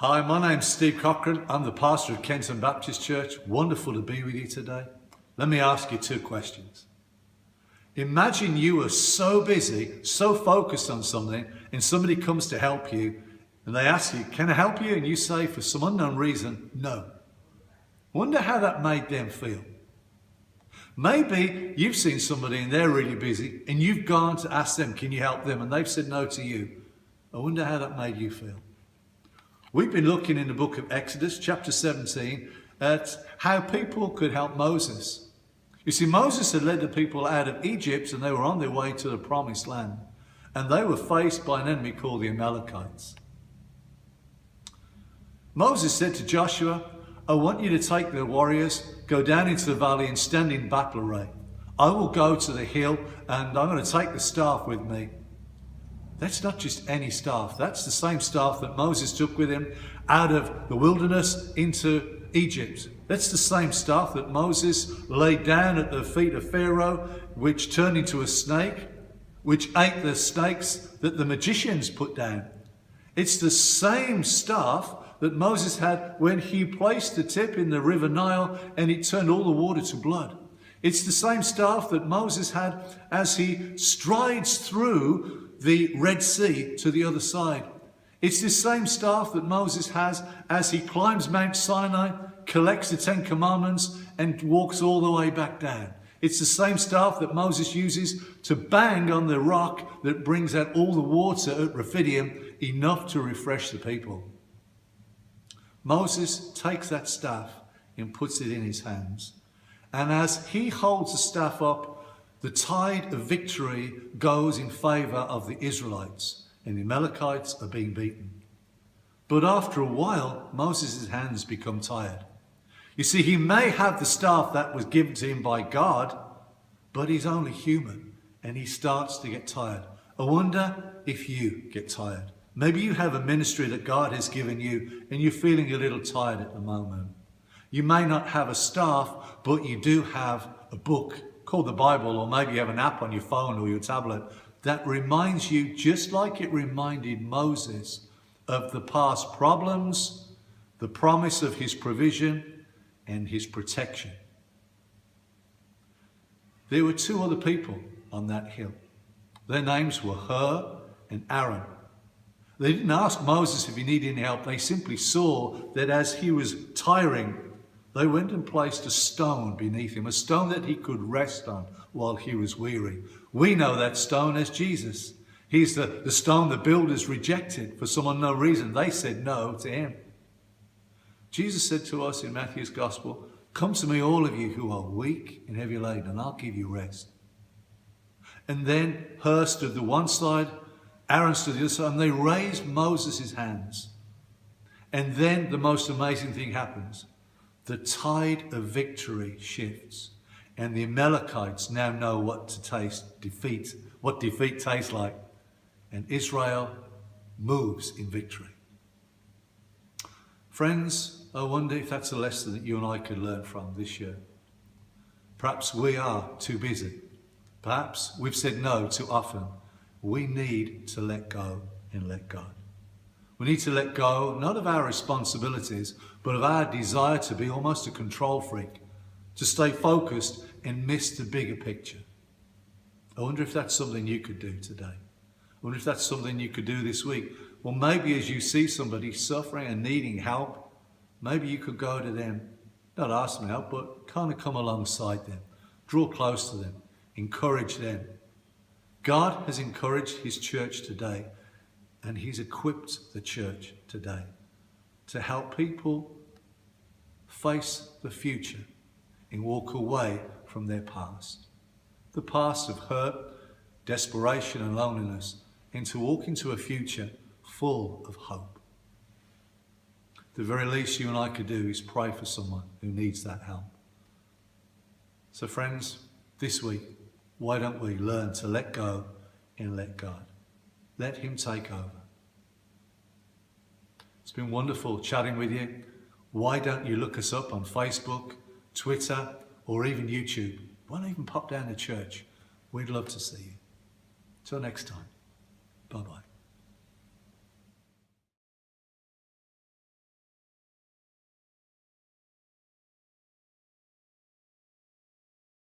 Hi, my name's Steve Cochran. I'm the pastor of Kenton Baptist Chuch. Wonderful to be with you today. Let me ask you two questions. Imagine you are so busy, so focused on something, and somebody comes to help you, and they ask you, can I help you? And you say, for some unknown reason, no. Wonder how that made them feel. Maybe you've seen somebody and they're really busy, and you've gone to ask them, can you help them? And they've said no to you. I wonder how that made you feel. We've been looking in the book of Exodus, chapter 17, at how people could help Moses. You see, Moses had led the people out of Egypt and they were on their way to the promised land. And they were faced by an enemy called the Amalekites. Moses said to Joshua, I want you to take the warriors, go down into the valley and stand in battle array. I will go to the hill and I'm going to take the staff with me. That's not just any staff. That's the same staff that Moses took with him out of the wilderness into Egypt. That's the same staff that Moses laid down at the feet of Pharaoh, which turned into a snake, which ate the snakes that the magicians put down. It's the same staff that Moses had when he placed the tip in the river Nile and it turned all the water to blood. It's the same staff that Moses had as he strides through the Red Sea to the other side. It's the same staff that Moses has as he climbs Mount Sinai, collects the 10 Commandments and walks all the way back down. It's the same staff that Moses uses to bang on the rock that brings out all the water at Rephidim, enough to refresh the people. Moses takes that staff and puts it in his hands. And as he holds the staff up, the tide of victory goes in favour of the Israelites, and the Amalekites are being beaten. But after a while, Moses' hands become tired. You see, he may have the staff that was given to him by God, but he's only human, and he starts to get tired. I wonder if you get tired. Maybe you have a ministry that God has given you, and you're feeling a little tired at the moment. You may not have a staff, but you do have a book called the Bible, or maybe you have an app on your phone or your tablet that reminds you, just like it reminded Moses, of the past problems, the promise of his provision and his protection. There were two other people on that hill. Their names were Hur and Aaron. They didn't ask Moses if he needed any help. They simply saw that as he was tiring, they went and placed a stone beneath him, a stone that he could rest on while he was weary. We know that stone as Jesus. He's the stone the builders rejected for some unknown reason. They said no to him. Jesus said to us in Matthew's Gospel, come to me, all of you who are weak and heavy laden, and I'll give you rest. And then Hur stood the one side, Aaron stood the other side, and they raised Moses' hands. And then the most amazing thing happens. The tide of victory shifts, and the Amalekites now know what defeat tastes like, and Israel moves in victory. Friends, I wonder if that's a lesson that you and I could learn from this year. Perhaps we are too busy. Perhaps we've said no too often. We need to let go and let God. We need to let go, not of our responsibilities, but of our desire to be almost a control freak, to stay focused and miss the bigger picture. I wonder if that's something you could do today. I wonder if that's something you could do this week. Well, maybe as you see somebody suffering and needing help, maybe you could go to them, not ask them help, but kind of come alongside them, draw close to them, encourage them. God has encouraged his church today, and he's equipped the church today to help people face the future and walk away from their past. The past of hurt, desperation and loneliness, and to walk into a future full of hope. The very least you and I could do is pray for someone who needs that help. So friends, this week, why don't we learn to let go and let God? Let him take over. It's been wonderful chatting with you. Why don't you look us up on Facebook, Twitter, or even YouTube? Why not even pop down to church? We'd love to see you. Till next time. Bye-bye.